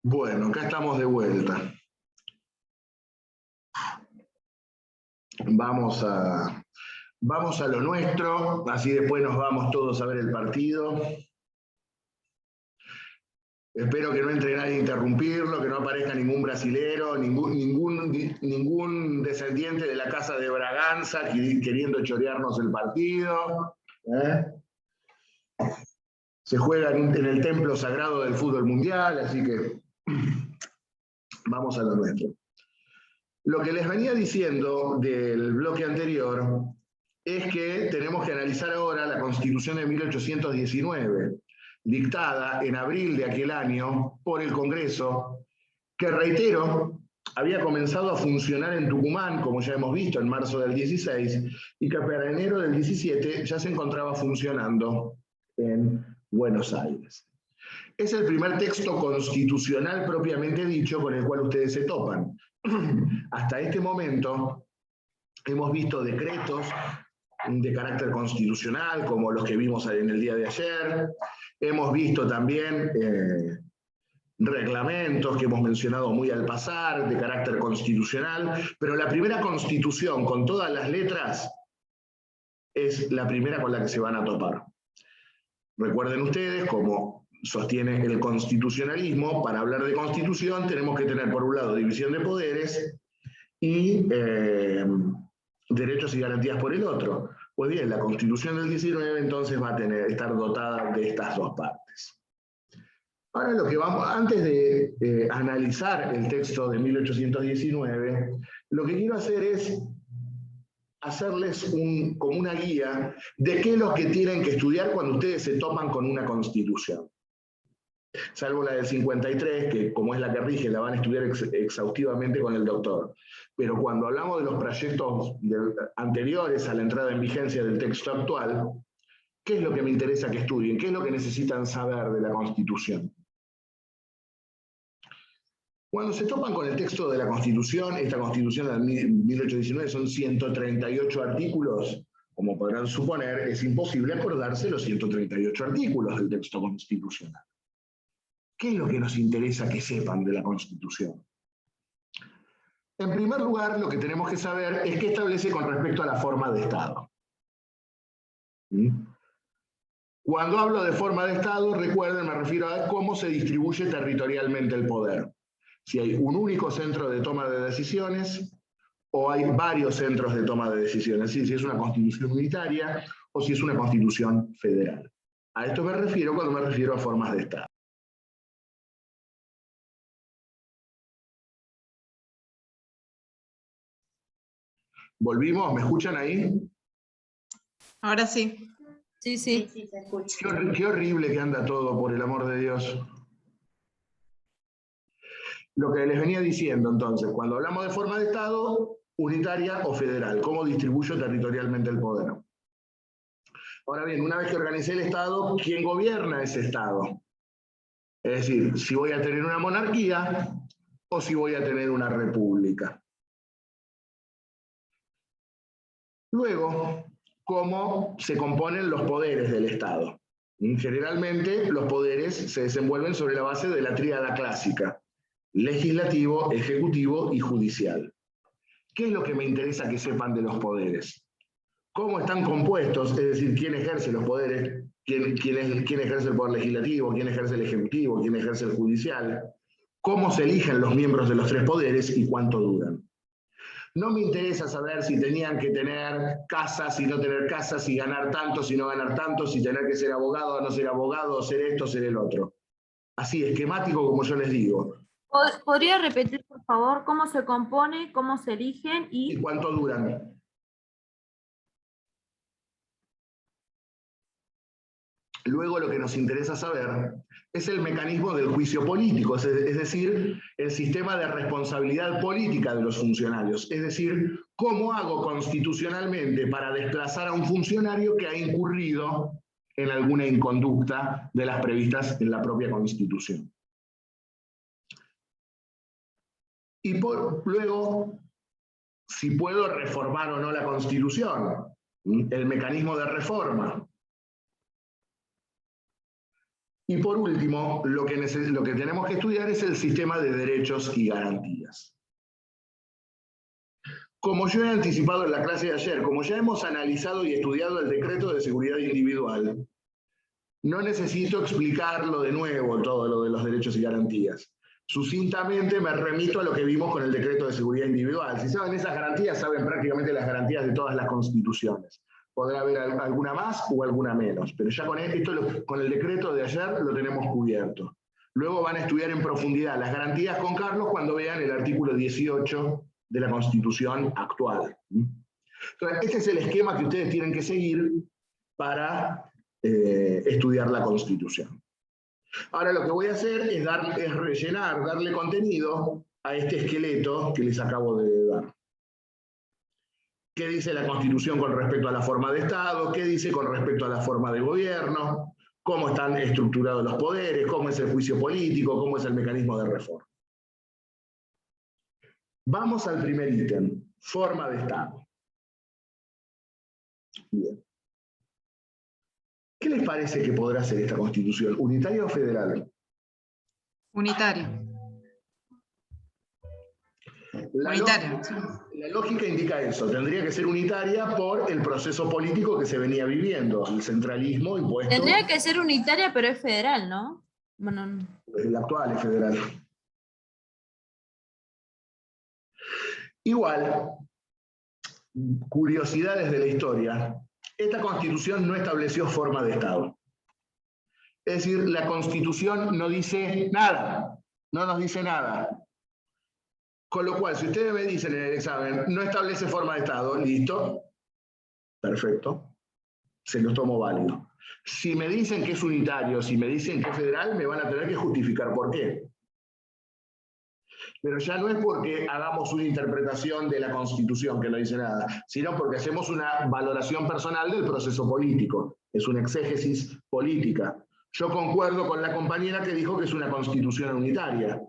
Bueno, acá estamos de vuelta. Vamos a lo nuestro, así después nos vamos todos a ver el partido. Espero que no entre nadie a interrumpirlo, que no aparezca ningún brasilero, ningún descendiente de la casa de Braganza queriendo chorearnos el partido. Se juega en el templo sagrado del fútbol mundial, así que vamos a lo nuestro. Lo que les venía diciendo del bloque anterior es que tenemos que analizar ahora la Constitución de 1819, dictada en abril de aquel año por el Congreso, que reitero, había comenzado a funcionar en Tucumán, como ya hemos visto, en marzo del 16, y que para enero del 17 ya se encontraba funcionando en Buenos Aires. Es el primer texto constitucional propiamente dicho con el cual ustedes se topan. Hasta este momento hemos visto decretos de carácter constitucional, como los que vimos en el día de ayer. Hemos visto también reglamentos que hemos mencionado muy al pasar, de carácter constitucional, pero la primera constitución con todas las letras es la primera con la que se van a topar. Recuerden ustedes, como sostiene el constitucionalismo, para hablar de constitución tenemos que tener por un lado división de poderes y derechos y garantías por el otro. Pues bien, la Constitución del 19 entonces va a estar dotada de estas dos partes. Ahora antes de analizar el texto de 1819, lo que quiero hacer es hacerles como una guía de qué es lo que tienen que estudiar cuando ustedes se topan con una Constitución. Salvo la del 53, que como es la que rige, la van a estudiar exhaustivamente con el doctor. Pero cuando hablamos de los proyectos anteriores a la entrada en vigencia del texto actual, ¿qué es lo que me interesa que estudien? ¿Qué es lo que necesitan saber de la Constitución? Cuando se topan con el texto de la Constitución, esta Constitución de 1819 son 138 artículos, como podrán suponer, es imposible acordarse los 138 artículos del texto constitucional. ¿Qué es lo que nos interesa que sepan de la Constitución? En primer lugar, lo que tenemos que saber es qué establece con respecto a la forma de Estado. Cuando hablo de forma de Estado, recuerden, me refiero a cómo se distribuye territorialmente el poder. Si hay un único centro de toma de decisiones o hay varios centros de toma de decisiones, si es una constitución unitaria o si es una constitución federal. A esto me refiero cuando me refiero a formas de Estado. ¿Volvimos? ¿Me escuchan ahí? Ahora sí. Sí, sí, se escucha. Qué horrible que anda todo, por el amor de Dios. Lo que les venía diciendo entonces, cuando hablamos de forma de Estado, unitaria o federal, ¿cómo distribuyo territorialmente el poder? Ahora bien, una vez que organicé el Estado, ¿quién gobierna ese Estado? Es decir, si voy a tener una monarquía o si voy a tener una república. Luego, ¿cómo se componen los poderes del Estado? Generalmente, los poderes se desenvuelven sobre la base de la tríada clásica: legislativo, ejecutivo y judicial. ¿Qué es lo que me interesa que sepan de los poderes? ¿Cómo están compuestos? Es decir, ¿quién ejerce los poderes? ¿Quién ejerce el poder legislativo? ¿Quién ejerce el ejecutivo? ¿Quién ejerce el judicial? ¿Cómo se eligen los miembros de los tres poderes y cuánto duran? No me interesa saber si tenían que tener casas, si no tener casas, si ganar tanto, si no ganar tanto, si tener que ser abogado o no ser abogado, ser esto, ser el otro. Así, esquemático como yo les digo. ¿Podría repetir, por favor, cómo se compone, cómo se eligen ¿Y cuánto duran? Luego lo que nos interesa saber es el mecanismo del juicio político, es decir, el sistema de responsabilidad política de los funcionarios, es decir, cómo hago constitucionalmente para desplazar a un funcionario que ha incurrido en alguna inconducta de las previstas en la propia Constitución. Y luego, si puedo reformar o no la Constitución, el mecanismo de reforma. Y por último, lo que tenemos que estudiar es el sistema de derechos y garantías. Como yo he anticipado en la clase de ayer, como ya hemos analizado y estudiado el decreto de seguridad individual, no necesito explicarlo de nuevo todo lo de los derechos y garantías. Sucintamente me remito a lo que vimos con el decreto de seguridad individual. Si saben esas garantías, saben prácticamente las garantías de todas las constituciones. Podrá haber alguna más o alguna menos, pero ya con el decreto de ayer lo tenemos cubierto. Luego van a estudiar en profundidad las garantías con Carlos cuando vean el artículo 18 de la Constitución actual. Entonces, este es el esquema que ustedes tienen que seguir para estudiar la Constitución. Ahora lo que voy a hacer es darle contenido a este esqueleto que les acabo de dar. ¿Qué dice la Constitución con respecto a la forma de Estado? ¿Qué dice con respecto a la forma de gobierno? ¿Cómo están estructurados los poderes? ¿Cómo es el juicio político? ¿Cómo es el mecanismo de reforma? Vamos al primer ítem, forma de Estado. Bien. ¿Qué les parece que podrá ser esta Constitución? ¿Unitaria o federal? Unitario. La lógica indica eso, tendría que ser unitaria por el proceso político que se venía viviendo, el centralismo impuesto. Tendría que ser unitaria, pero es federal, ¿no? Bueno, El actual es federal. Igual, curiosidades de la historia, esta Constitución no estableció forma de Estado. Es decir, la Constitución no dice nada, no nos dice nada. Con lo cual, si ustedes me dicen en el examen, no establece forma de Estado, listo, perfecto, se los tomo válido. Si me dicen que es unitario, si me dicen que es federal, me van a tener que justificar por qué. Pero ya no es porque hagamos una interpretación de la Constitución que no dice nada, sino porque hacemos una valoración personal del proceso político. Es una exégesis política. Yo concuerdo con la compañera que dijo que es una Constitución unitaria.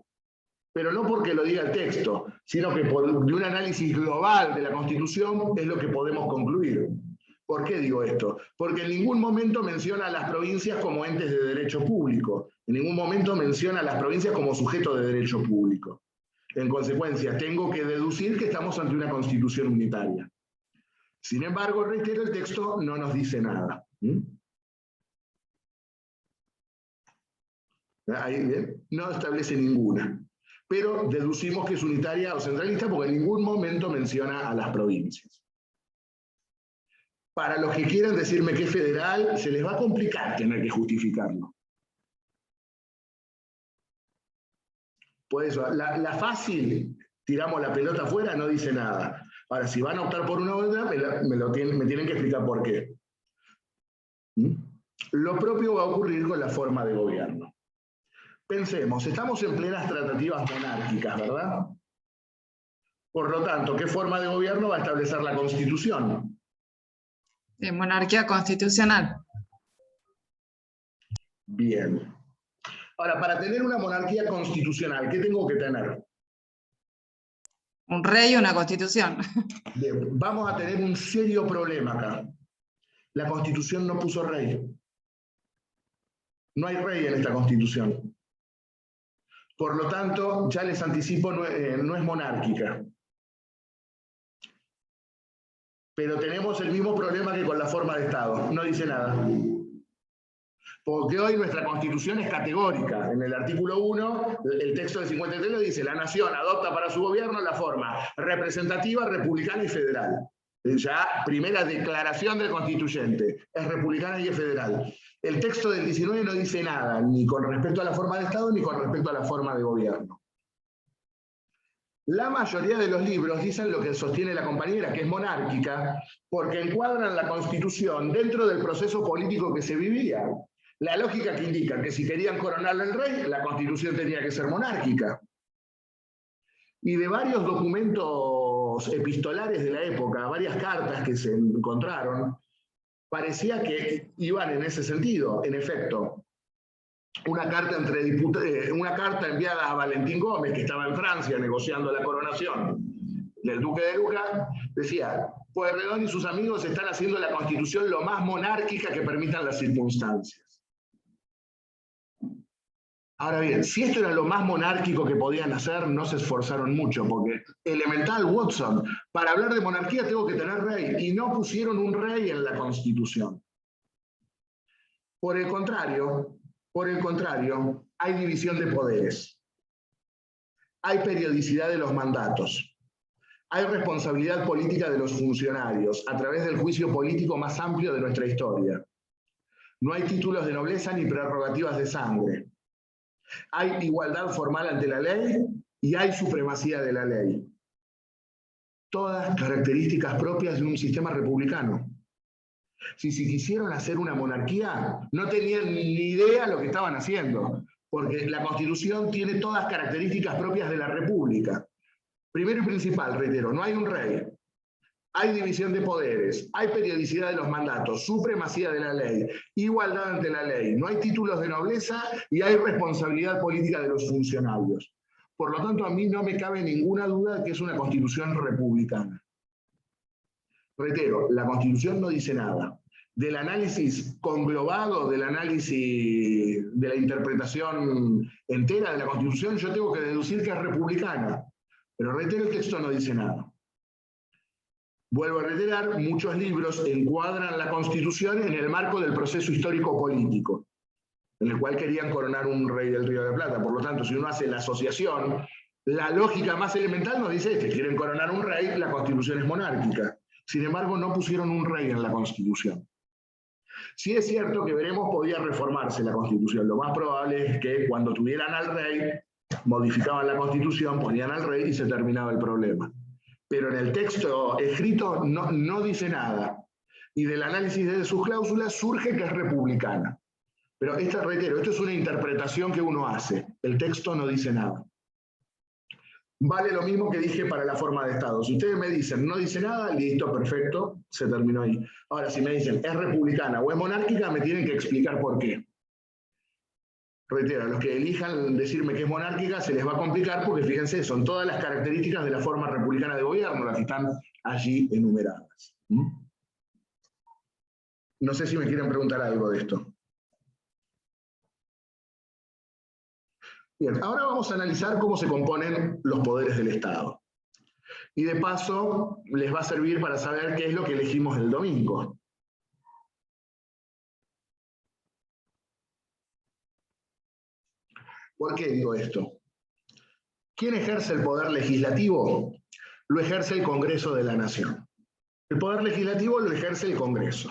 Pero no porque lo diga el texto, sino que de un análisis global de la Constitución es lo que podemos concluir. ¿Por qué digo esto? Porque en ningún momento menciona a las provincias como entes de derecho público, en ningún momento menciona a las provincias como sujeto de derecho público. En consecuencia, tengo que deducir que estamos ante una Constitución unitaria. Sin embargo, reitero, el texto no nos dice nada. Ahí, ¿bien? No establece ninguna. Pero deducimos que es unitaria o centralista porque en ningún momento menciona a las provincias. Para los que quieran decirme que es federal, se les va a complicar tener que justificarlo. Por eso, la fácil, tiramos la pelota afuera, no dice nada. Ahora, si van a optar por una u otra, me tienen que explicar por qué. Lo propio va a ocurrir con la forma de gobierno. Pensemos, estamos en plenas tratativas monárquicas, ¿verdad? Por lo tanto, ¿qué forma de gobierno va a establecer la Constitución? De monarquía constitucional. Bien. Ahora, para tener una monarquía constitucional, ¿qué tengo que tener? Un rey y una constitución. Bien, vamos a tener un serio problema acá. La Constitución no puso rey. No hay rey en esta Constitución. Por lo tanto, ya les anticipo, no es monárquica. Pero tenemos el mismo problema que con la forma de Estado. No dice nada. Porque hoy nuestra Constitución es categórica. En el artículo 1, el texto del 53 lo dice: la nación adopta para su gobierno la forma representativa, republicana y federal. Ya, primera declaración del constituyente. Es republicana y es federal. El texto del 19 no dice nada, ni con respecto a la forma de Estado, ni con respecto a la forma de gobierno. La mayoría de los libros dicen lo que sostiene la compañera, que es monárquica, porque encuadran la Constitución dentro del proceso político que se vivía. La lógica que indica que si querían coronar al rey, la Constitución tenía que ser monárquica. Y de varios documentos epistolares de la época, varias cartas que se encontraron, parecía que iban en ese sentido. En efecto, una carta enviada a Valentín Gómez, que estaba en Francia negociando la coronación del duque de Luca, decía: Pueyrredón y sus amigos están haciendo la Constitución lo más monárquica que permitan las circunstancias. Ahora bien, si esto era lo más monárquico que podían hacer, no se esforzaron mucho, porque elemental, Watson, para hablar de monarquía tengo que tener rey, y no pusieron un rey en la Constitución. Por el contrario, hay división de poderes, hay periodicidad de los mandatos, hay responsabilidad política de los funcionarios a través del juicio político más amplio de nuestra historia. No hay títulos de nobleza ni prerrogativas de sangre. Hay igualdad formal ante la ley y hay supremacía de la ley. Todas características propias de un sistema republicano. Si quisieron hacer una monarquía, no tenían ni idea lo que estaban haciendo, porque la Constitución tiene todas características propias de la República. Primero y principal, reitero, no hay un rey, hay división de poderes, hay periodicidad de los mandatos, supremacía de la ley, igualdad ante la ley, no hay títulos de nobleza y hay responsabilidad política de los funcionarios. Por lo tanto, a mí no me cabe ninguna duda de que es una Constitución republicana. Reitero, la Constitución no dice nada. Del análisis conglobado, del análisis de la interpretación entera de la Constitución, yo tengo que deducir que es republicana. Pero reitero, el texto no dice nada. Vuelvo a reiterar, muchos libros encuadran la Constitución en el marco del proceso histórico-político, en el cual querían coronar un rey del Río de la Plata. Por lo tanto, si uno hace la asociación, la lógica más elemental nos dice que quieren coronar un rey, la Constitución es monárquica. Sin embargo, no pusieron un rey en la Constitución. Sí es cierto que veremos podía reformarse la Constitución. Lo más probable es que cuando tuvieran al rey, modificaban la Constitución, ponían al rey y se terminaba el problema. Pero en el texto escrito no dice nada. Y del análisis de sus cláusulas surge que es republicana. Pero reitero, esto es una interpretación que uno hace. El texto no dice nada. Vale lo mismo que dije para la forma de Estado. Si ustedes me dicen no dice nada, listo, perfecto, se terminó ahí. Ahora, si me dicen es republicana o es monárquica, me tienen que explicar por qué. Reitero, a los que elijan decirme que es monárquica se les va a complicar porque fíjense, son todas las características de la forma republicana de gobierno las que están allí enumeradas. No sé si me quieren preguntar algo de esto. Bien, ahora vamos a analizar cómo se componen los poderes del Estado. Y de paso, les va a servir para saber qué es lo que elegimos el domingo. ¿Por qué digo esto? ¿Quién ejerce el poder legislativo? Lo ejerce el Congreso de la Nación. El poder legislativo lo ejerce el Congreso.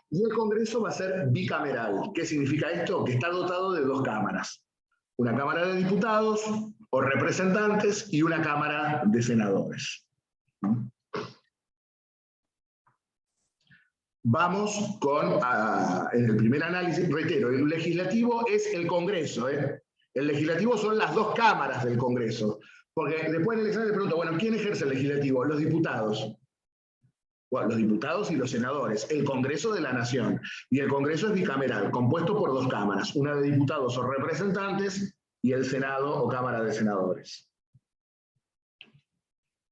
Y el Congreso va a ser bicameral. ¿Qué significa esto? Que está dotado de dos cámaras. Una Cámara de Diputados o representantes y una Cámara de Senadores. Vamos con, en el primer análisis, reitero, el legislativo es el Congreso. El legislativo son las dos cámaras del Congreso. Porque después en el examen le pregunto, bueno, ¿quién ejerce el legislativo? Los diputados. Bueno, los diputados y los senadores, el Congreso de la Nación. Y el Congreso es bicameral, compuesto por dos cámaras, una de diputados o representantes y el Senado o Cámara de Senadores.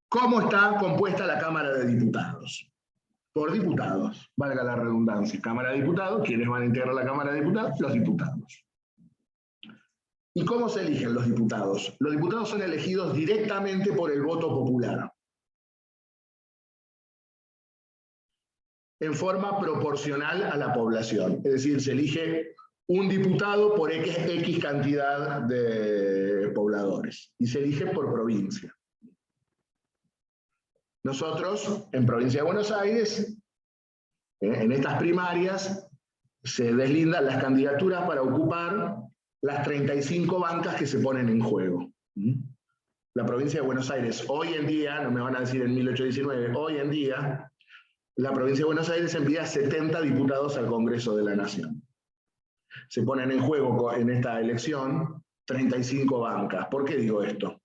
¿Cómo está compuesta la Cámara de Diputados? Por diputados, valga la redundancia. Cámara de Diputados, ¿quiénes van a integrar la Cámara de Diputados? Los diputados. ¿Y cómo se eligen los diputados? Los diputados son elegidos directamente por el voto popular. En forma proporcional a la población. Es decir, se elige un diputado por X cantidad de pobladores. Y se elige por provincia. Nosotros, en Provincia de Buenos Aires, en estas primarias, se deslindan las candidaturas para ocupar las 35 bancas que se ponen en juego. La Provincia de Buenos Aires, hoy en día, no me van a decir en 1819, hoy en día, la Provincia de Buenos Aires envía 70 diputados al Congreso de la Nación. Se ponen en juego en esta elección 35 bancas. ¿Por qué digo esto?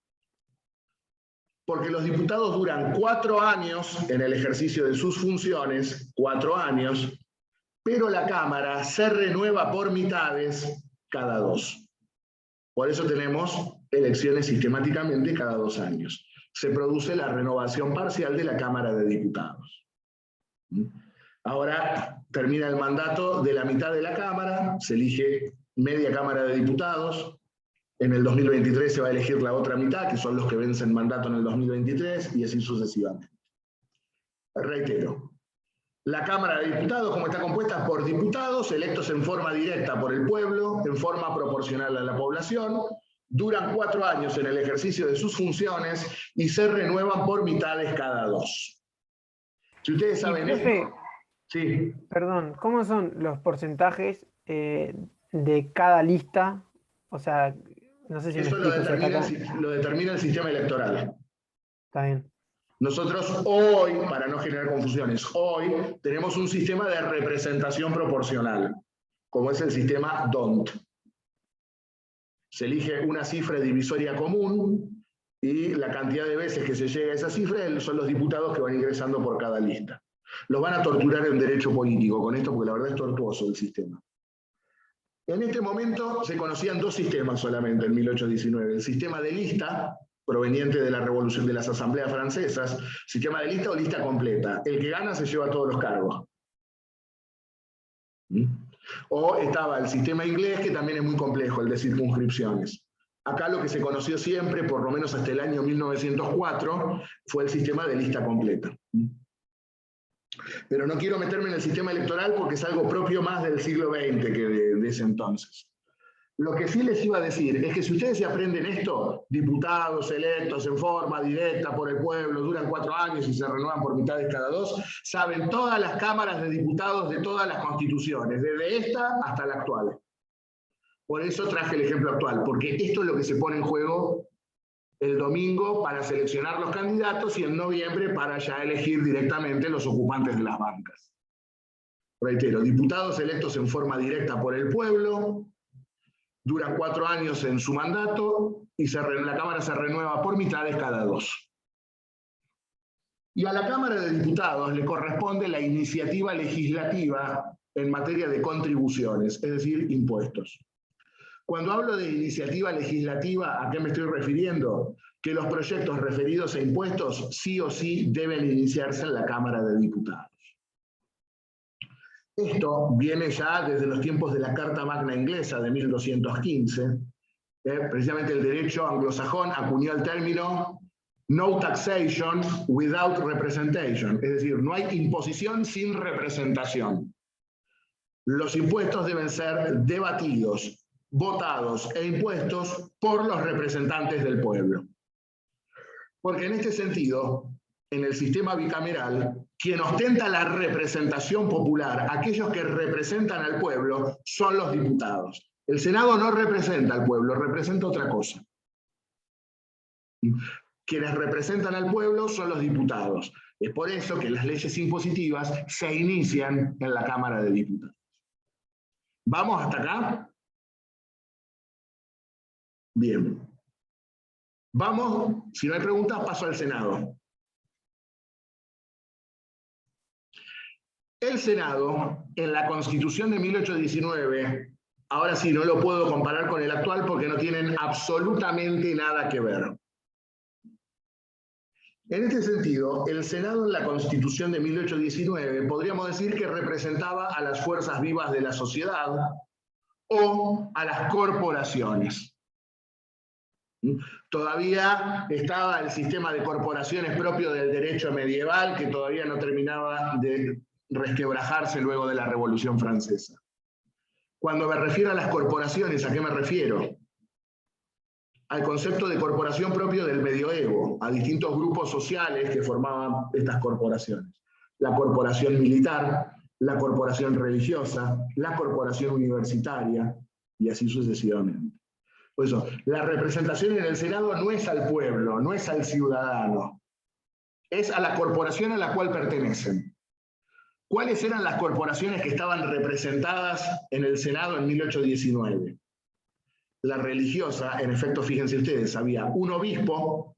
Porque los diputados duran 4 años en el ejercicio de sus funciones, 4 años, pero la Cámara se renueva por mitades cada 2. Por eso tenemos elecciones sistemáticamente cada 2 años. Se produce la renovación parcial de la Cámara de Diputados. Ahora termina el mandato de la mitad de la Cámara, se elige media Cámara de Diputados. En el 2023 se va a elegir la otra mitad, que son los que vencen mandato en el 2023, y así sucesivamente. Reitero, la Cámara de Diputados, como está compuesta por diputados electos en forma directa por el pueblo, en forma proporcional a la población, duran 4 años en el ejercicio de sus funciones y se renuevan por mitades cada 2. Si ustedes saben esto... Sí. Perdón, ¿cómo son los porcentajes de cada lista? O sea, no sé si me Eso explico. lo determina el sistema electoral. Está bien. Nosotros hoy, para no generar confusiones, hoy tenemos un sistema de representación proporcional, como es el sistema DONT. Se elige una cifra divisoria común y la cantidad de veces que se llega a esa cifra son los diputados que van ingresando por cada lista. Los van a torturar en derecho político con esto porque la verdad es tortuoso el sistema. En este momento se conocían 2 sistemas solamente en 1819. El sistema de lista, proveniente de la revolución de las asambleas francesas, sistema de lista o lista completa. El que gana se lleva todos los cargos. O estaba el sistema inglés, que también es muy complejo, el de circunscripciones. Acá lo que se conoció siempre, por lo menos hasta el año 1904, fue el sistema de lista completa. Pero no quiero meterme en el sistema electoral porque es algo propio más del siglo XX que de ese entonces. Lo que sí les iba a decir es que si ustedes se aprenden esto, diputados electos en forma directa por el pueblo, duran 4 años y se renuevan por mitades cada 2, saben todas las cámaras de diputados de todas las constituciones, desde esta hasta la actual. Por eso traje el ejemplo actual, porque esto es lo que se pone en juego el domingo para seleccionar los candidatos y en noviembre para ya elegir directamente los ocupantes de las bancas. Reitero, diputados electos en forma directa por el pueblo, duran 4 años en su mandato y la Cámara se renueva por mitades cada 2. Y a la Cámara de Diputados le corresponde la iniciativa legislativa en materia de contribuciones, es decir, impuestos. Cuando hablo de iniciativa legislativa, ¿a qué me estoy refiriendo? Que los proyectos referidos a impuestos sí o sí deben iniciarse en la Cámara de Diputados. Esto viene ya desde los tiempos de la Carta Magna Inglesa de 1215. Precisamente el derecho anglosajón acuñó el término no taxation without representation, es decir, no hay imposición sin representación. Los impuestos deben ser debatidos, votados e impuestos por los representantes del pueblo. Porque en este sentido, en el sistema bicameral, quien ostenta la representación popular, aquellos que representan al pueblo, son los diputados. El Senado no representa al pueblo, representa otra cosa. Quienes representan al pueblo son los diputados. Es por eso que las leyes impositivas se inician en la Cámara de Diputados. ¿Vamos hasta acá? Bien. Vamos, si no hay preguntas, paso al Senado. El Senado, en la Constitución de 1819, ahora sí, no lo puedo comparar con el actual porque no tienen absolutamente nada que ver. En este sentido, el Senado en la Constitución de 1819 podríamos decir que representaba a las fuerzas vivas de la sociedad o a las corporaciones. Todavía estaba el sistema de corporaciones propio del derecho medieval que todavía no terminaba de resquebrajarse luego de la Revolución Francesa. Cuando me refiero a las corporaciones, ¿a qué me refiero? Al concepto de corporación propio del medioevo, a distintos grupos sociales que formaban estas corporaciones. La corporación militar, la corporación religiosa, la corporación universitaria, y así sucesivamente. Por eso, la representación en el Senado no es al pueblo, no es al ciudadano, es a la corporación a la cual pertenecen. ¿Cuáles eran las corporaciones que estaban representadas en el Senado en 1819? La religiosa, en efecto, fíjense ustedes, había un obispo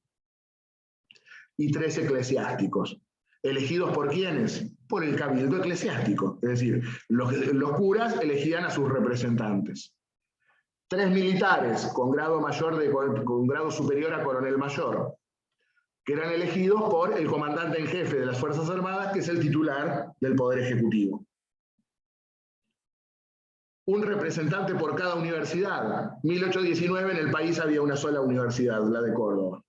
y 3 eclesiásticos. ¿Elegidos por quiénes? Por el cabildo eclesiástico. Es decir, los curas elegían a sus representantes. 3 militares con grado superior a coronel mayor, que eran elegidos por el comandante en jefe de las Fuerzas Armadas, que es el titular del Poder Ejecutivo. un representante por cada universidad. 1819 en el país había una sola universidad, la de Córdoba.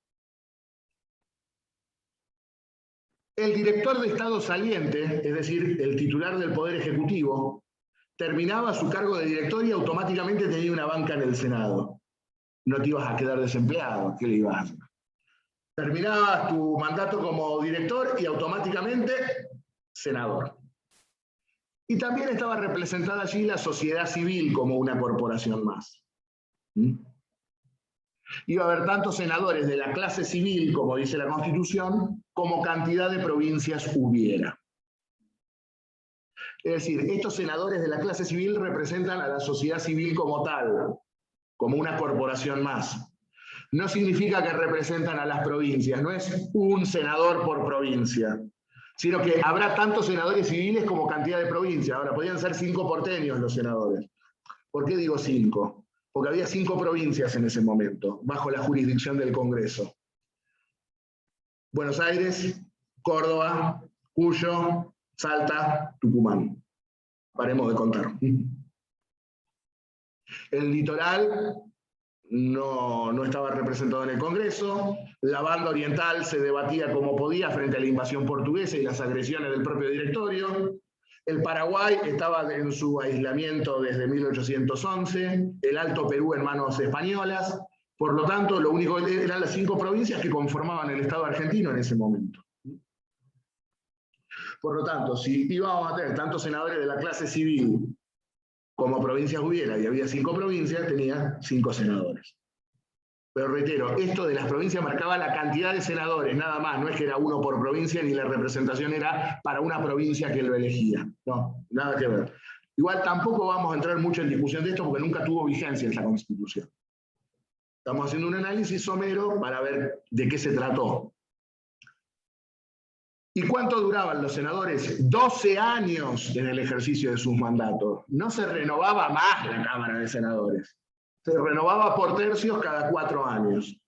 El director de Estado saliente, es decir, el titular del Poder Ejecutivo, terminaba su cargo de director y automáticamente tenía una banca en el Senado. No te ibas a quedar desempleado, ¿qué le ibas a hacer? Terminabas tu mandato como director y automáticamente senador. Y también estaba representada allí la sociedad civil como una corporación más. Iba a haber tanto senadores de la clase civil, como dice la Constitución, como cantidad de provincias hubiera. Es decir, estos senadores de la clase civil representan a la sociedad civil como tal, como una corporación más. No significa que representan a las provincias, no es un senador por provincia, sino que habrá tantos senadores civiles como cantidad de provincias. Ahora, podían ser 5 porteños los senadores. ¿Por qué digo 5? Porque había 5 provincias en ese momento, bajo la jurisdicción del Congreso. Buenos Aires, Córdoba, Cuyo, Salta, Tucumán. Paremos de contar. El litoral no estaba representado en el Congreso, la banda oriental se debatía como podía frente a la invasión portuguesa y las agresiones del propio directorio, el Paraguay estaba en su aislamiento desde 1811, el Alto Perú en manos españolas, por lo tanto, lo único eran las 5 provincias que conformaban el Estado argentino en ese momento. Por lo tanto, si íbamos a tener tantos senadores de la clase civil como provincias hubiera, y había 5 provincias, tenía 5 senadores. Pero reitero, esto de las provincias marcaba la cantidad de senadores, nada más, no es que era uno por provincia, ni la representación era para una provincia que lo elegía. No, nada que ver. Igual tampoco vamos a entrar mucho en discusión de esto, porque nunca tuvo vigencia esa Constitución. Estamos haciendo un análisis somero para ver de qué se trató. ¿Y cuánto duraban los senadores? 12 años en el ejercicio de sus mandatos. No se renovaba más la Cámara de Senadores. Se renovaba por tercios cada 4 años.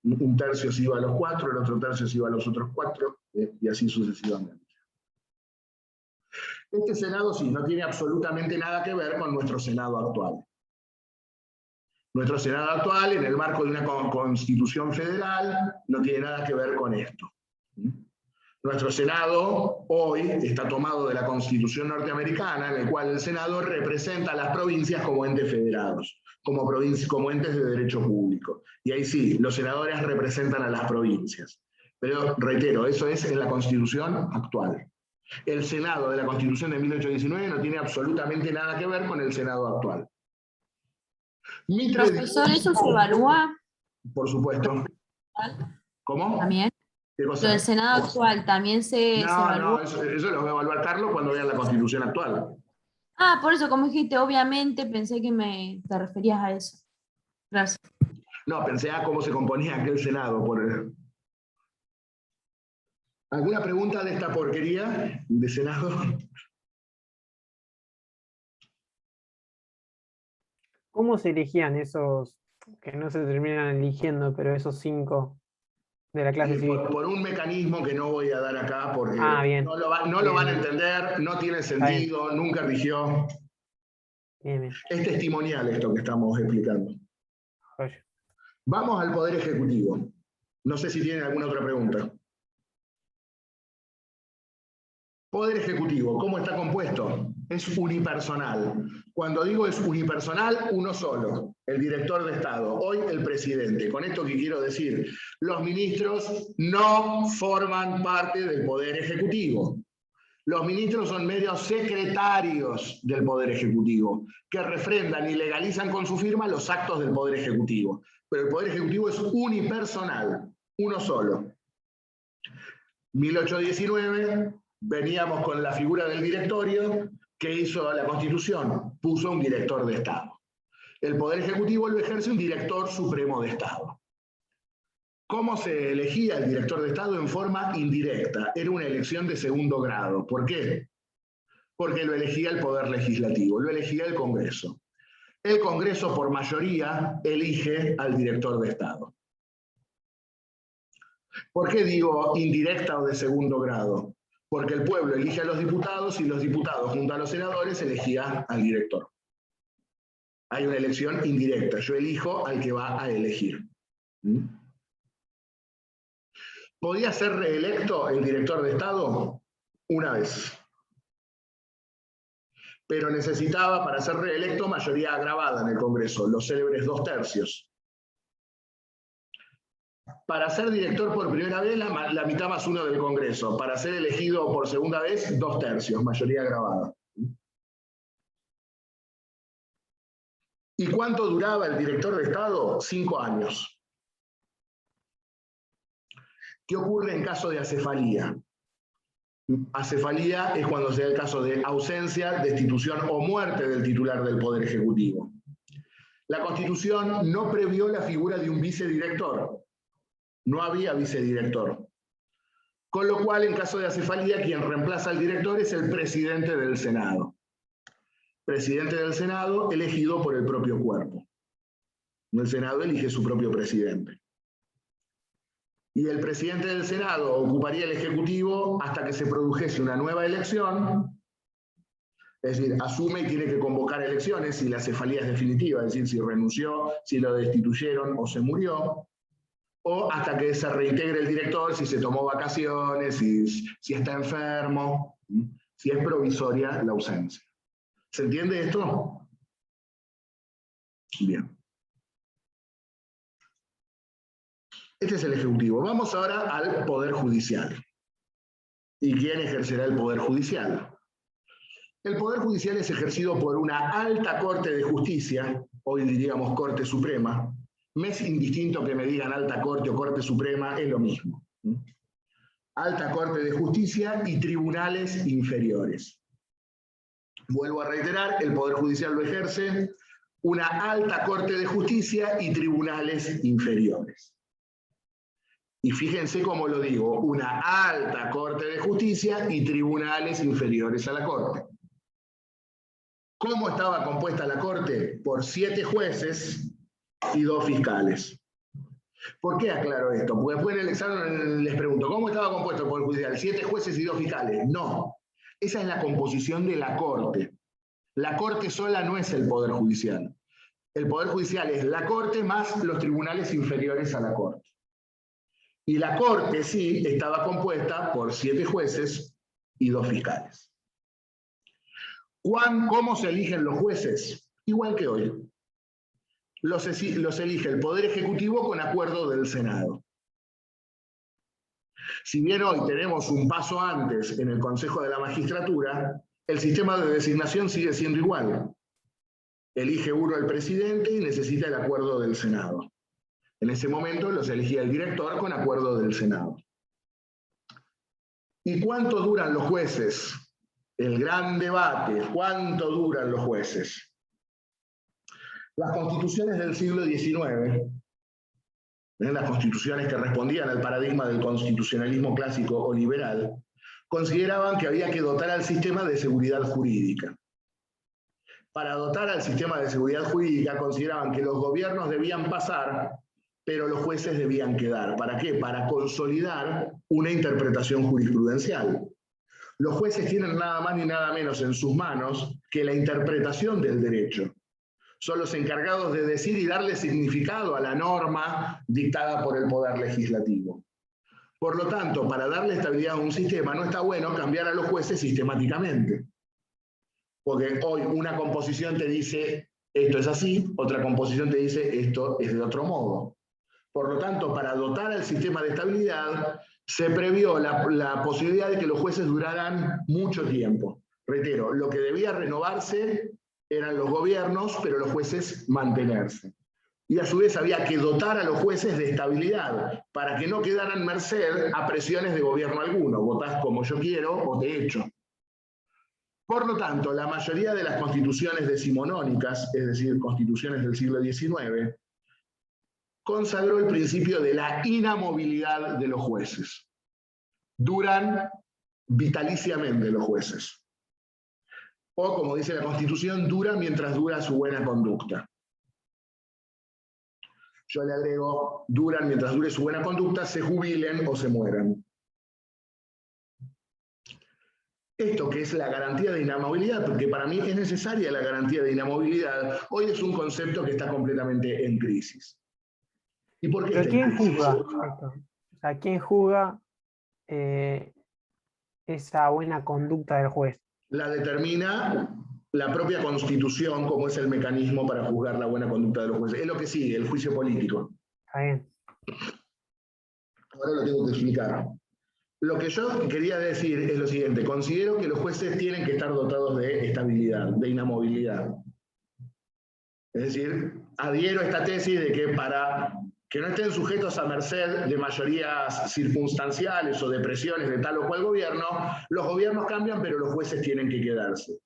Un tercio se iba a los 4, el otro tercio se iba a los otros 4, y así sucesivamente. Este Senado sí, no tiene absolutamente nada que ver con nuestro Senado actual. Nuestro Senado actual, en el marco de una Constitución federal, no tiene nada que ver con esto. Nuestro Senado hoy está tomado de la Constitución norteamericana, en el cual el Senado representa a las provincias como entes federados, como entes de derecho público. Y ahí sí, los senadores representan a las provincias. Pero reitero, eso es en la Constitución actual. El Senado de la Constitución de 1819 no tiene absolutamente nada que ver con el Senado actual. Profesor, ¿eso se evalúa? Por supuesto. ¿Cómo? También. ¿Qué cosa? Lo del Senado actual también se evalúa. No, eso lo va a evaluar Carlos cuando vean la Constitución actual. Ah, por eso, como dijiste, obviamente pensé que te referías a eso. Gracias. No, pensé a cómo se componía aquel Senado. ¿Alguna pregunta de esta porquería de Senado? ¿Cómo se elegían esos que no se terminan eligiendo, pero esos 5 de la clase civil? Por un mecanismo que no voy a dar acá porque bien. no lo van a entender, no tiene sentido, nunca rigió. Bien. Es testimonial esto que estamos explicando. Oye. Vamos al Poder Ejecutivo. No sé si tienen alguna otra pregunta. Poder Ejecutivo, ¿cómo está compuesto? Es unipersonal. Cuando digo es unipersonal, uno solo, el director de Estado, hoy el presidente. Con esto que quiero decir, los ministros no forman parte del Poder Ejecutivo. Los ministros son medios secretarios del Poder Ejecutivo, que refrendan y legalizan con su firma los actos del Poder Ejecutivo. Pero el Poder Ejecutivo es unipersonal, uno solo. 1819, veníamos con la figura del directorio. ¿Qué hizo la Constitución? Puso un director de Estado. El Poder Ejecutivo lo ejerce un director supremo de Estado. ¿Cómo se elegía el director de Estado? En forma indirecta. Era una elección de segundo grado. ¿Por qué? Porque lo elegía el Poder Legislativo, lo elegía el Congreso. El Congreso, por mayoría, elige al director de Estado. ¿Por qué digo indirecta o de segundo grado? Porque el pueblo elige a los diputados y los diputados, junto a los senadores, elegían al director. Hay una elección indirecta. Yo elijo al que va a elegir. ¿Mm? ¿Podía ser reelecto el director de Estado? Una vez. Pero necesitaba, para ser reelecto, mayoría agravada en el Congreso, los célebres 2/3. Para ser director por primera vez, la mitad más uno del Congreso. Para ser elegido por segunda vez, 2/3, mayoría agravada. ¿Y cuánto duraba el director de Estado? 5 años. ¿Qué ocurre en caso de acefalía? Acefalía es cuando se da el caso de ausencia, destitución o muerte del titular del Poder Ejecutivo. La Constitución no previó la figura de un vicedirector. No había vicedirector. Con lo cual, en caso de acefalía, quien reemplaza al director es el presidente del Senado. Presidente del Senado elegido por el propio cuerpo. El Senado elige su propio presidente. Y el presidente del Senado ocuparía el Ejecutivo hasta que se produjese una nueva elección, es decir, asume y tiene que convocar elecciones si la cefalía es definitiva, es decir, si renunció, si lo destituyeron o se murió, o hasta que se reintegre el director, si se tomó vacaciones, si está enfermo, si es provisoria la ausencia. ¿Se entiende esto? Bien. Este es el Ejecutivo. Vamos ahora al Poder Judicial. ¿Y quién ejercerá el Poder Judicial? El Poder Judicial es ejercido por una alta Corte de Justicia, hoy diríamos Corte Suprema. Me es indistinto que me digan alta Corte o Corte Suprema, es lo mismo. Alta Corte de Justicia y tribunales inferiores. Vuelvo a reiterar, el Poder Judicial lo ejerce una alta Corte de Justicia y tribunales inferiores. Y fíjense cómo lo digo, una alta Corte de Justicia y tribunales inferiores a la Corte. ¿Cómo estaba compuesta la Corte? Por 7 jueces y 2 fiscales. ¿Por qué aclaro esto? Porque después en el examen les pregunto, ¿cómo estaba compuesto el Poder Judicial? 7 jueces y 2 fiscales. No, esa es la composición de la Corte. La Corte sola no es el Poder Judicial. El Poder Judicial es la Corte más los tribunales inferiores a la Corte. Y la Corte, sí, estaba compuesta por 7 jueces y 2 fiscales. ¿Cómo se eligen los jueces? Igual que hoy. Los elige el Poder Ejecutivo con acuerdo del Senado. Si bien hoy tenemos un paso antes en el Consejo de la Magistratura, el sistema de designación sigue siendo igual. Elige uno al presidente y necesita el acuerdo del Senado. En ese momento los elegía el director con acuerdo del Senado. ¿Y cuánto duran los jueces? El gran debate, ¿cuánto duran los jueces? Las constituciones del siglo XIX, las constituciones que respondían al paradigma del constitucionalismo clásico o liberal, consideraban que había que dotar al sistema de seguridad jurídica. Para dotar al sistema de seguridad jurídica consideraban que los gobiernos debían pasar, pero los jueces debían quedar. ¿Para qué? Para consolidar una interpretación jurisprudencial. Los jueces tienen nada más ni nada menos en sus manos que la interpretación del derecho. Son los encargados de decir y darle significado a la norma dictada por el Poder Legislativo. Por lo tanto, para darle estabilidad a un sistema, no está bueno cambiar a los jueces sistemáticamente. Porque hoy una composición te dice esto es así, otra composición te dice esto es de otro modo. Por lo tanto, para dotar al sistema de estabilidad, se previó la posibilidad de que los jueces duraran mucho tiempo. Reitero, lo que debía renovarse eran los gobiernos, pero los jueces mantenerse. Y a su vez había que dotar a los jueces de estabilidad, para que no quedaran merced a presiones de gobierno alguno. Votás como yo quiero o te echo. Por lo tanto, la mayoría de las constituciones decimonónicas, es decir, constituciones del siglo XIX, consagró el principio de la inamovilidad de los jueces. Duran vitaliciamente los jueces. O, como dice la Constitución, duran mientras dura su buena conducta. Yo le agrego, duran mientras dure su buena conducta, se jubilen o se mueran. esto que es la garantía de inamovilidad, porque para mí es necesaria la garantía de inamovilidad, hoy es un concepto que está completamente en crisis. ¿Y por qué Pero está en ¿quién crisis? juzga esto? O sea, ¿quién juzga esa buena conducta del juez? La determina la propia Constitución como es el mecanismo para juzgar la buena conducta de los jueces. Es lo que sigue, el juicio político. Está bien. Ahora lo tengo que explicar. Lo que yo quería decir es lo siguiente, considero que los jueces tienen que estar dotados de estabilidad, de inamovilidad. Es decir, adhiero a esta tesis de que para que no estén sujetos a merced de mayorías circunstanciales o de presiones de tal o cual gobierno, los gobiernos cambian, pero los jueces tienen que quedarse.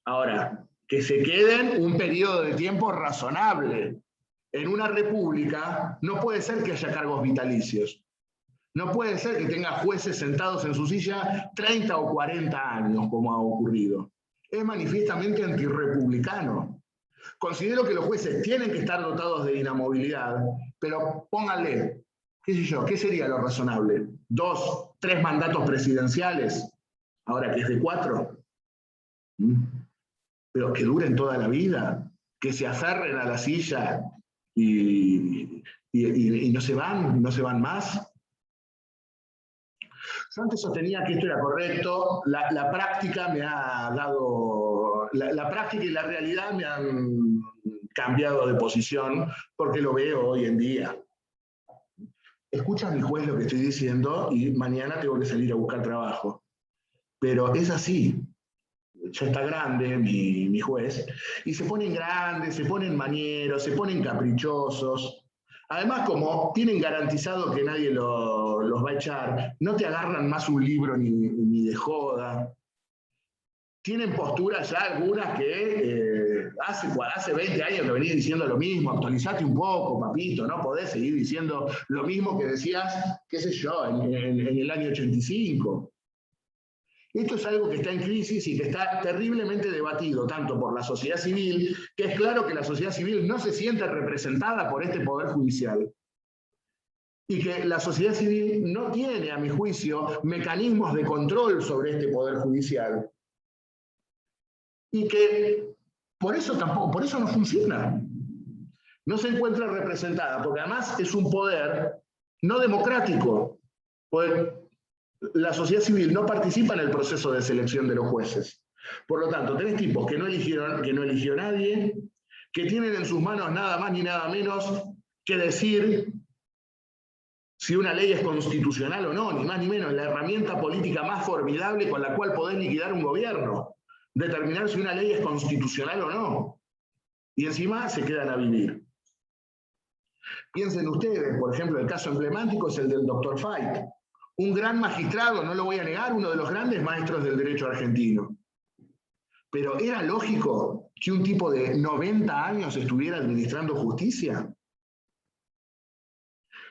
Ahora, que se queden un periodo de tiempo razonable. En una república no puede ser que haya cargos vitalicios. No puede ser que tenga jueces sentados en su silla 30 o 40 años, como ha ocurrido. Es manifiestamente antirrepublicano. Considero que los jueces tienen que estar dotados de inamovilidad, pero pónganle, qué sé yo, ¿qué sería lo razonable? 2, 3 mandatos presidenciales, ahora que es de 4. Pero que duren toda la vida, que se aferren a la silla y no se van más. Yo antes sostenía que esto era correcto, la práctica me ha dado, la práctica y la realidad me han cambiado de posición porque lo veo hoy en día. Escucha mi juez lo que estoy diciendo y mañana tengo que salir a buscar trabajo. Pero es así. Ya está grande mi juez, y se ponen grandes, se ponen mañeros, se ponen caprichosos. Además, como tienen garantizado que nadie los va a echar, no te agarran más un libro ni de joda. Tienen posturas ya algunas que hace 20 años que venís diciendo lo mismo, actualizate un poco, papito, no podés seguir diciendo lo mismo que decías, qué sé yo, en el año 85. Esto es algo que está en crisis y que está terriblemente debatido, tanto por la sociedad civil, que es claro que la sociedad civil no se siente representada por este Poder Judicial, y que la sociedad civil no tiene, a mi juicio, mecanismos de control sobre este Poder Judicial, y que por eso no funciona. No se encuentra representada, porque además es un poder no democrático, pues la sociedad civil no participa en el proceso de selección de los jueces. Por lo tanto, tenés tipos que no eligió nadie, que tienen en sus manos nada más ni nada menos que decir si una ley es constitucional o no, ni más ni menos, la herramienta política más formidable con la cual podés liquidar un gobierno, determinar si una ley es constitucional o no. Y encima se quedan a vivir. Piensen ustedes, por ejemplo, el caso emblemático es el del Dr. Fait. Un gran magistrado, no lo voy a negar, uno de los grandes maestros del derecho argentino. Pero ¿era lógico que un tipo de 90 años estuviera administrando justicia?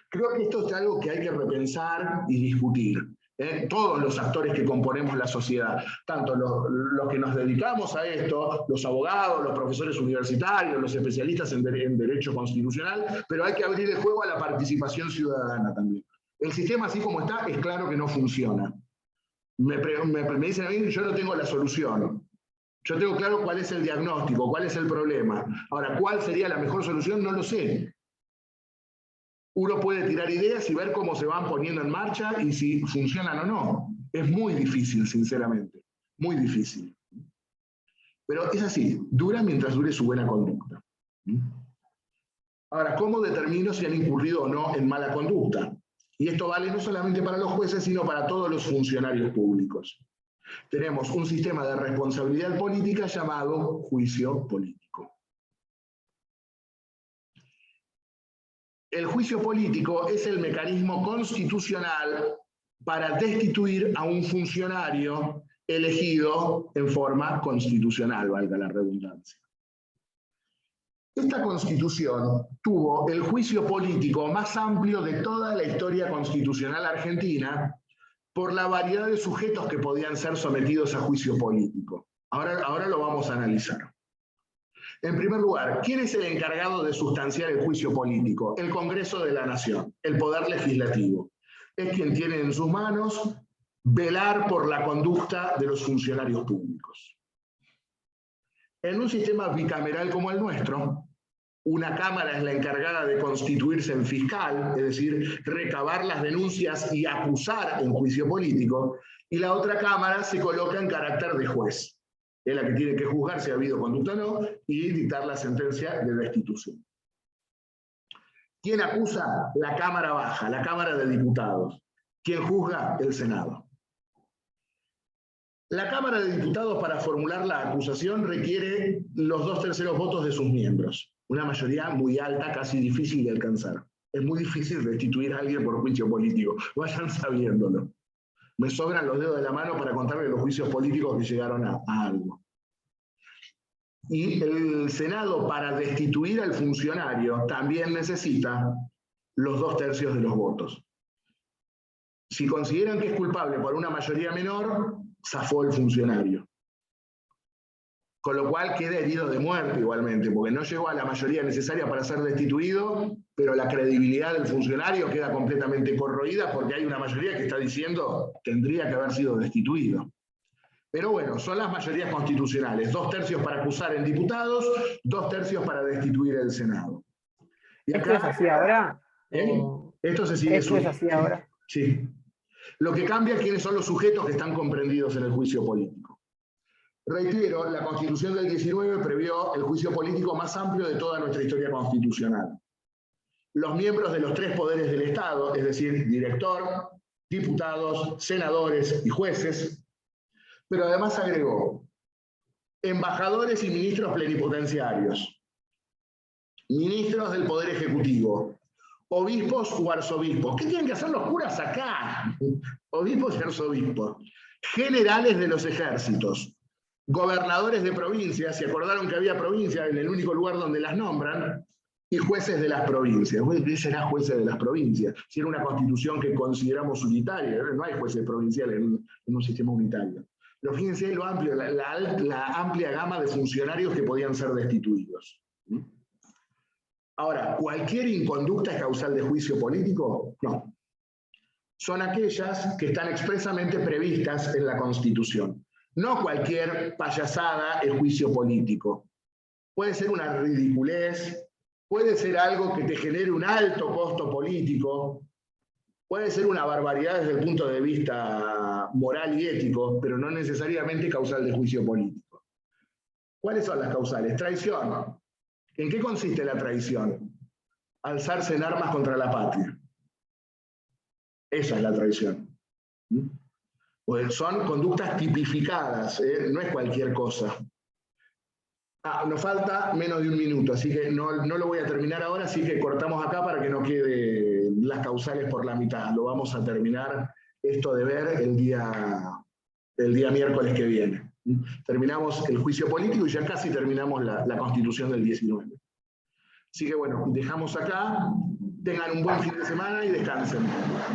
Creo que esto es algo que hay que repensar y discutir. Todos los actores que componemos la sociedad, tanto los que nos dedicamos a esto, los abogados, los profesores universitarios, los especialistas en derecho constitucional, pero hay que abrir el juego a la participación ciudadana también. El sistema así como está es claro que no funciona. Me dicen a mí, yo no tengo la solución. Yo tengo claro cuál es el diagnóstico, cuál es el problema. Ahora, ¿cuál sería la mejor solución? No lo sé. Uno puede tirar ideas y ver cómo se van poniendo en marcha y si funcionan o no. Es muy difícil, sinceramente. Muy difícil. Pero es así, dura mientras dure su buena conducta. Ahora, ¿cómo determino si han incurrido o no en mala conducta? Y esto vale no solamente para los jueces, sino para todos los funcionarios públicos. Tenemos un sistema de responsabilidad política llamado juicio político. El juicio político es el mecanismo constitucional para destituir a un funcionario elegido en forma constitucional, valga la redundancia. Esta Constitución tuvo el juicio político más amplio de toda la historia constitucional argentina por la variedad de sujetos que podían ser sometidos a juicio político. Ahora lo vamos a analizar. En primer lugar, ¿quién es el encargado de sustanciar el juicio político? El Congreso de la Nación, el Poder Legislativo. Es quien tiene en sus manos velar por la conducta de los funcionarios públicos. En un sistema bicameral como el nuestro, una cámara es la encargada de constituirse en fiscal, es decir, recabar las denuncias y acusar en juicio político, y la otra cámara se coloca en carácter de juez. Es la que tiene que juzgar si ha habido conducta o no y dictar la sentencia de destitución. ¿Quién acusa? La Cámara Baja, la Cámara de Diputados. ¿Quién juzga? El Senado. La Cámara de Diputados, para formular la acusación, requiere los 2/3 votos de sus miembros. Una mayoría muy alta, casi difícil de alcanzar. Es muy difícil destituir a alguien por juicio político. Vayan sabiéndolo. Me sobran los dedos de la mano para contarles los juicios políticos que llegaron a algo. Y el Senado, para destituir al funcionario, también necesita los 2/3 de los votos. Si consideran que es culpable por una mayoría menor, zafó el funcionario. Con lo cual queda herido de muerte igualmente, porque no llegó a la mayoría necesaria para ser destituido, pero la credibilidad del funcionario queda completamente corroída porque hay una mayoría que está diciendo que tendría que haber sido destituido. Pero bueno, son las mayorías constitucionales, 2/3 para acusar en diputados, 2/3 para destituir el Senado. Y ¿Esto es así ahora? Esto se sigue ¿Esto es así ahora? Sí. Lo que cambia es quiénes son los sujetos que están comprendidos en el juicio político. Reitero, la Constitución del 19 previó el juicio político más amplio de toda nuestra historia constitucional. Los miembros de los 3 poderes del Estado, es decir, director, diputados, senadores y jueces, pero además agregó embajadores y ministros plenipotenciarios, ministros del Poder Ejecutivo, obispos o arzobispos. ¿Qué tienen que hacer los curas acá? Obispos y arzobispos. Generales de los ejércitos, gobernadores de provincias, se acordaron que había provincias en el único lugar donde las nombran, y jueces de las provincias. ¿Qué será jueces de las provincias? Si era una constitución que consideramos unitaria, no hay jueces provinciales en un sistema unitario. Pero fíjense lo amplio, la amplia gama de funcionarios que podían ser destituidos. Ahora, ¿cualquier inconducta es causal de juicio político? No. Son aquellas que están expresamente previstas en la Constitución. No cualquier payasada es juicio político. Puede ser una ridiculez, puede ser algo que te genere un alto costo político, puede ser una barbaridad desde el punto de vista moral y ético, pero no necesariamente causal de juicio político. ¿Cuáles son las causales? Traición. ¿En qué consiste la traición? Alzarse en armas contra la patria. Esa es la traición. Pues son conductas tipificadas, no es cualquier cosa. Nos falta menos de un minuto, así que no lo voy a terminar ahora, así que cortamos acá para que no quede las causales por la mitad. Lo vamos a terminar esto de ver el día miércoles que viene. Terminamos el juicio político y ya casi terminamos la Constitución del 19. Así que bueno, dejamos acá, tengan un buen fin de semana y descansen.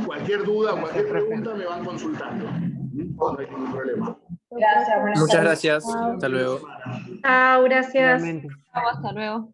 Cualquier duda o cualquier pregunta me van consultando. No hay ningún problema. Gracias, buenas Muchas tardes. gracias. Hasta luego. Chao, gracias. Nuevamente. Hasta luego.